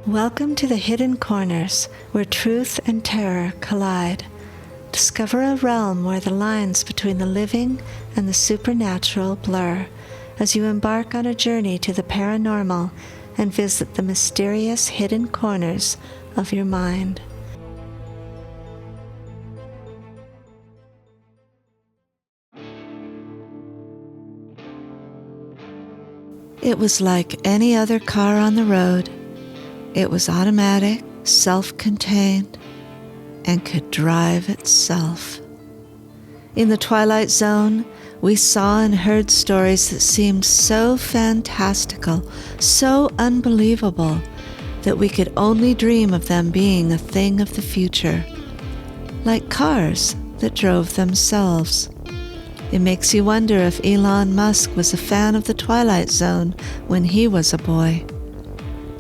Welcome to the hidden corners where truth and terror collide. Discover a realm where the lines between the living and the supernatural blur as you embark on a journey to the paranormal and visit the mysterious hidden corners of your mind. It was like any other car on the road. It was automatic, self-contained, and could drive itself. In the Twilight Zone, we saw and heard stories that seemed so fantastical, so unbelievable, that we could only dream of them being a thing of the future, like cars that drove themselves. It makes you wonder if Elon Musk was a fan of the Twilight Zone when he was a boy.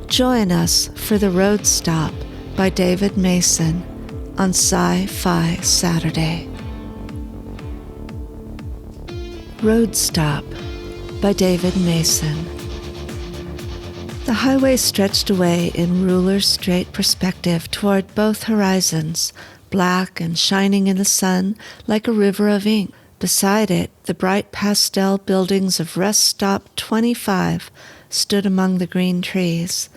Join us for The Road Stop by David Mason on Sci Fi Saturday. Road Stop by David Mason. The highway stretched away in ruler straight perspective toward both horizons, black and shining in the sun like a river of ink. Beside it, the bright pastel buildings of Rest Stop 25 stood among the green trees.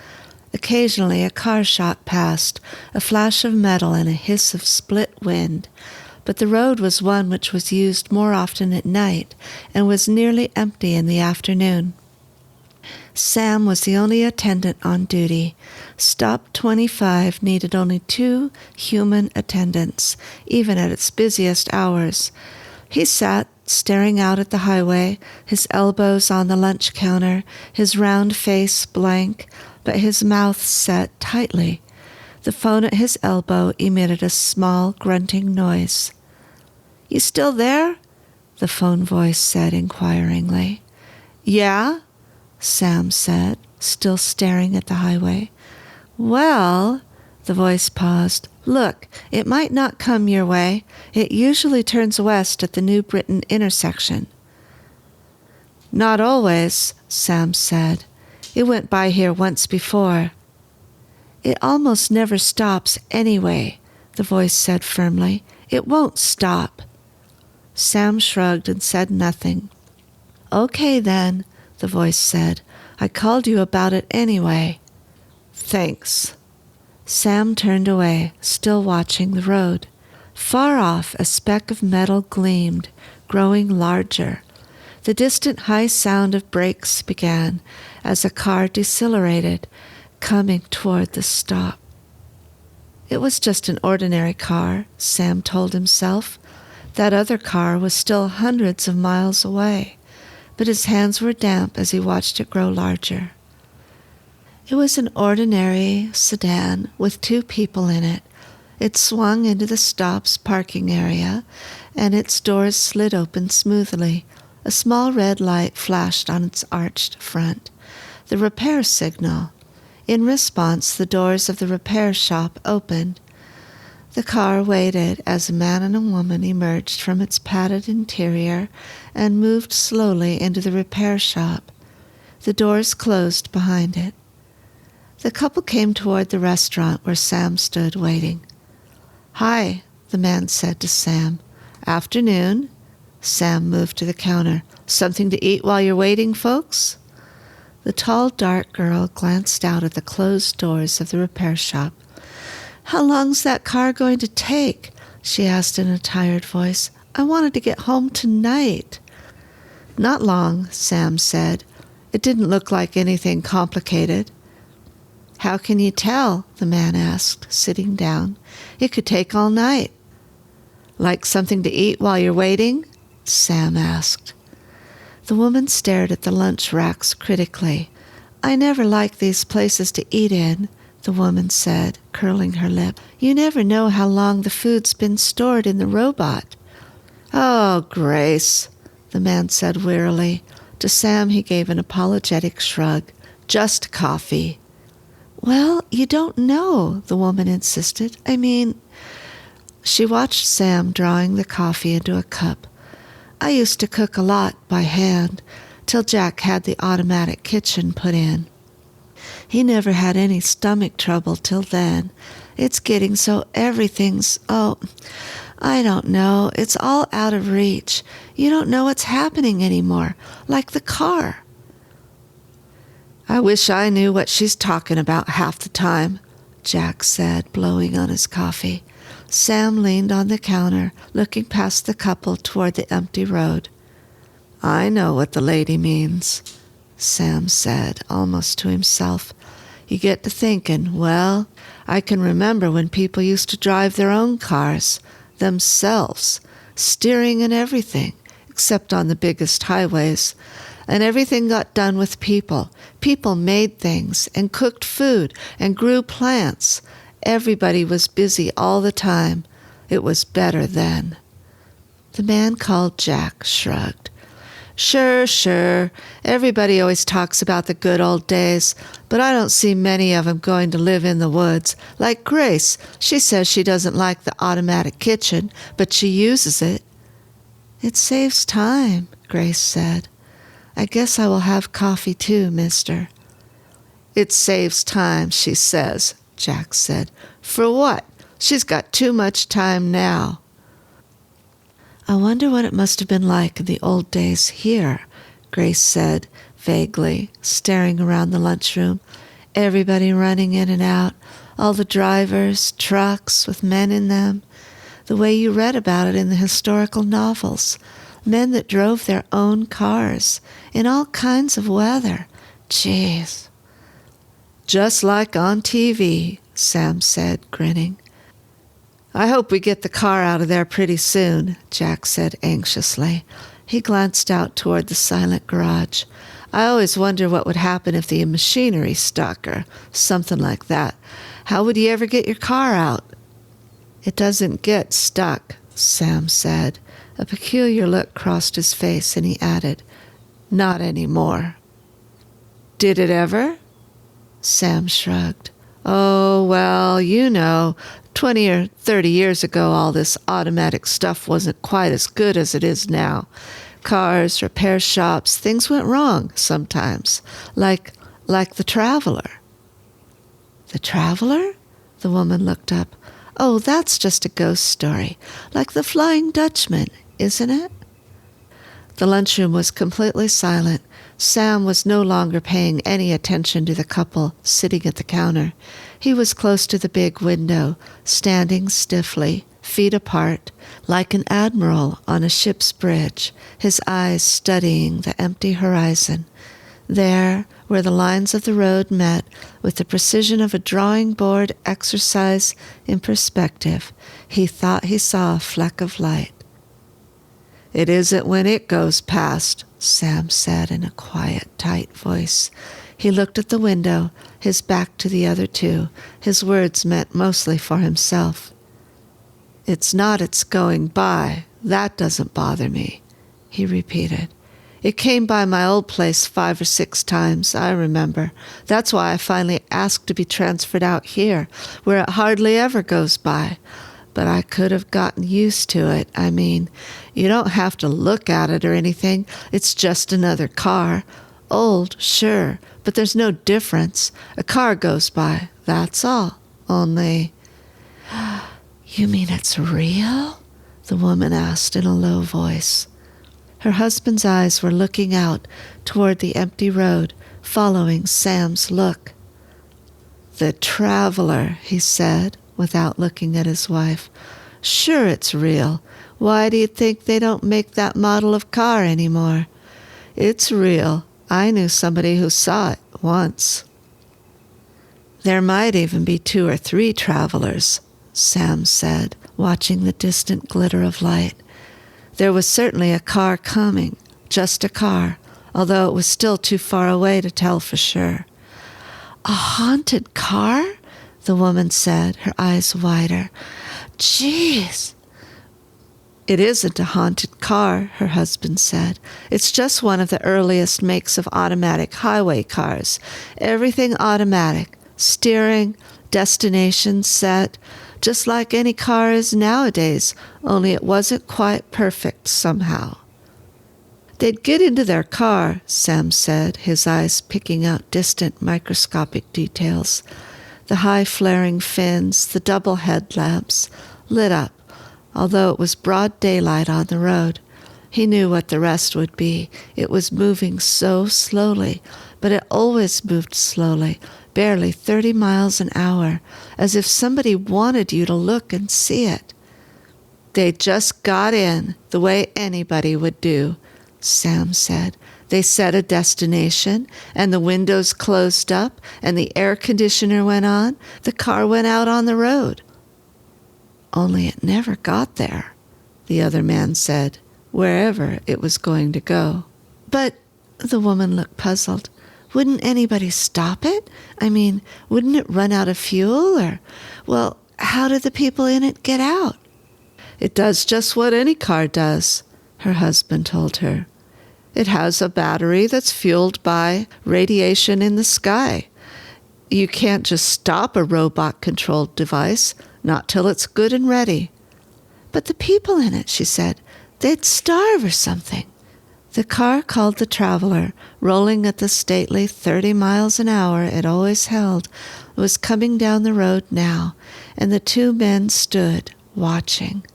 Occasionally a car shot past, a flash of metal and a hiss of split wind, but the road was one which was used more often at night and was nearly empty in the afternoon. Sam was the only attendant on duty. Stop 25 needed only 2 human attendants, even at its busiest hours. He sat, staring out at the highway, his elbows on the lunch counter, his round face blank, but his mouth set tightly. The phone at his elbow emitted a small, grunting noise. "You still there?" the phone voice said inquiringly. "Yeah," Sam said, still staring at the highway. "Well," the voice paused. "Look, it might not come your way. It usually turns west at the New Britain intersection." "Not always," Sam said. "It went by here once before." "It almost never stops anyway," the voice said firmly. "It won't stop." Sam shrugged and said nothing. "Okay then," the voice said. "I called you about it anyway." "Thanks." Sam turned away, still watching the road. Far off, a speck of metal gleamed, growing larger. The distant high sound of brakes began as a car decelerated, coming toward the stop. It was just an ordinary car, Sam told himself. That other car was still hundreds of miles away, but his hands were damp as he watched it grow larger. It was an ordinary sedan with 2 people in it. It swung into the stop's parking area, and its doors slid open smoothly. A small red light flashed on its arched front. The repair signal. In response, the doors of the repair shop opened. The car waited as a man and a woman emerged from its padded interior and moved slowly into the repair shop. The doors closed behind it. The couple came toward the restaurant where Sam stood waiting. "Hi," the man said to Sam. "Afternoon." Sam moved to the counter. "Something to eat while you're waiting, folks?" The tall, dark girl glanced out at the closed doors of the repair shop. "How long's that car going to take?" she asked in a tired voice. "I wanted to get home tonight." "Not long," Sam said. "It didn't look like anything complicated." "How can you tell?" the man asked, sitting down. "It could take all night." "Like something to eat while you're waiting?" Sam asked. The woman stared at the lunch racks critically. "I never like these places to eat in," the woman said, curling her lip. "You never know how long the food's been stored in the robot." "Oh, Grace," the man said wearily. To Sam he gave an apologetic shrug. "Just coffee." "Well, you don't know," the woman insisted. "I mean—" She watched Sam drawing the coffee into a cup. "I used to cook a lot by hand, till Jack had the automatic kitchen put in." He never had any stomach trouble till then. It's getting so everything's, I don't know, it's all out of reach. You don't know what's happening anymore, like the car. I wish I knew what she's talking about half the time, Jack said, blowing on his coffee. Sam leaned on the counter, looking past the couple toward the empty road. I know what the lady means, Sam said, almost to himself. You get to thinking, well, I can remember when people used to drive their own cars, themselves, steering and everything, except on the biggest highways. And everything got done with people. People made things and cooked food and grew plants. Everybody was busy all the time. It was better then. The man called Jack shrugged. Sure. Everybody always talks about the good old days, but I don't see many of them going to live in the woods. Like Grace, she says she doesn't like the automatic kitchen, but she uses it. It saves time, Grace said. I guess I will have coffee too, mister. It saves time, she says, Jack said. For what? She's got too much time now. I wonder what it must have been like in the old days here, Grace said vaguely, staring around the lunchroom. Everybody running in and out, all the drivers, trucks with men in them, the way you read about it in the historical novels. Men that drove their own cars in all kinds of weather. Jeez. Just like on TV, Sam said, grinning. I hope we get the car out of there pretty soon, Jack said anxiously. He glanced out toward the silent garage. I always wonder what would happen if the machinery stuck or something like that. How would you ever get your car out? It doesn't get stuck, Sam said. A peculiar look crossed his face, and he added, Not anymore. Did it ever? Sam shrugged. Oh, well, 20 or 30 years ago, all this automatic stuff wasn't quite as good as it is now. Cars, repair shops, things went wrong sometimes, like the Traveler. The Traveler? The woman looked up. Oh, that's just a ghost story, like the Flying Dutchman, isn't it? The lunchroom was completely silent. Sam was no longer paying any attention to the couple sitting at the counter. He was close to the big window, standing stiffly, feet apart, like an admiral on a ship's bridge, his eyes studying the empty horizon. There, where the lines of the road met with the precision of a drawing board exercise in perspective, he thought he saw a fleck of light. It isn't when it goes past, Sam said in a quiet, tight voice. He looked at the window, his back to the other two. His words meant mostly for himself. It's not its going by. That doesn't bother me, he repeated. It came by my old place 5 or 6 times, I remember. That's why I finally asked to be transferred out here, where it hardly ever goes by. But I could have gotten used to it. I mean, you don't have to look at it or anything. It's just another car. Old, sure, but there's no difference. A car goes by, that's all. Only... You mean it's real? The woman asked in a low voice. Her husband's eyes were looking out toward the empty road, following Sam's look. The Traveler, he said, without looking at his wife. Sure it's real. Why do you think they don't make that model of car anymore? It's real. I knew somebody who saw it once. There might even be 2 or 3 travelers, Sam said, watching the distant glitter of light. There was certainly a car coming, just a car, although it was still too far away to tell for sure. A haunted car? The woman said, her eyes wider. Jeez! It isn't a haunted car, her husband said. It's just one of the earliest makes of automatic highway cars. Everything automatic. Steering, destination set, just like any car is nowadays, only it wasn't quite perfect somehow. They'd get into their car, Sam said, his eyes picking out distant microscopic details. The high flaring fins, the double headlamps, lit up, although it was broad daylight on the road. He knew what the rest would be. It was moving so slowly, but it always moved slowly, barely 30 miles an hour, as if somebody wanted you to look and see it. They just got in, the way anybody would do, Sam said. They set a destination, and the windows closed up, and the air conditioner went on. The car went out on the road. Only it never got there, the other man said, wherever it was going to go. But, the woman looked puzzled, wouldn't anybody stop it? I mean, wouldn't it run out of fuel? Or, well, how did the people in it get out? It does just what any car does, her husband told her. It has a battery that's fueled by radiation in the sky. You can't just stop a robot-controlled device, not till it's good and ready. But the people in it, she said, they'd starve or something. The car called the Traveler, rolling at the stately 30 miles an hour it always held, was coming down the road now, and the two men stood, watching.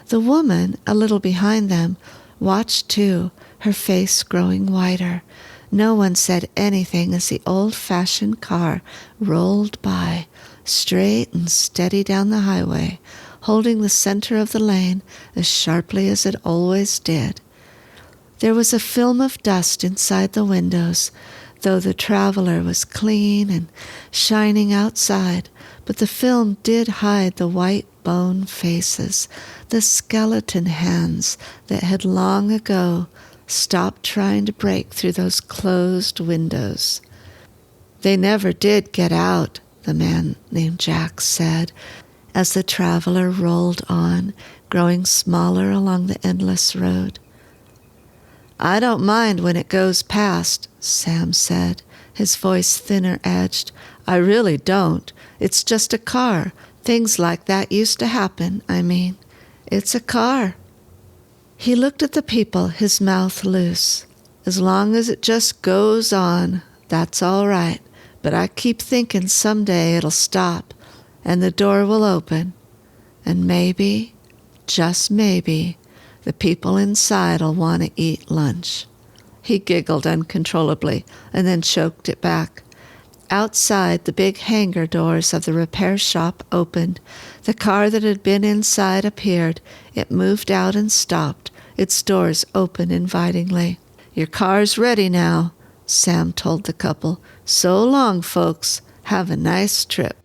The woman, a little behind them, watched too, her face growing whiter. No one said anything as the old-fashioned car rolled by, straight and steady down the highway, holding the center of the lane as sharply as it always did. There was a film of dust inside the windows, though the Traveler was clean and shining outside, but the film did hide the white bone faces, the skeleton hands that had long ago stopped trying to break through those closed windows. They never did get out, the man named Jack said, as the Traveler rolled on, growing smaller along the endless road. I don't mind when it goes past, Sam said, his voice thinner-edged. I really don't. It's just a car. Things like that used to happen, I mean. It's a car. He looked at the people, his mouth loose. As long as it just goes on, that's all right. But I keep thinking someday it'll stop, and the door will open. And maybe, just maybe, the people inside'll want to eat lunch. He giggled uncontrollably and then choked it back. Outside, the big hangar doors of the repair shop opened. The car that had been inside appeared. It moved out and stopped, its doors open invitingly. Your car's ready now, Sam told the couple. So long, folks. Have a nice trip.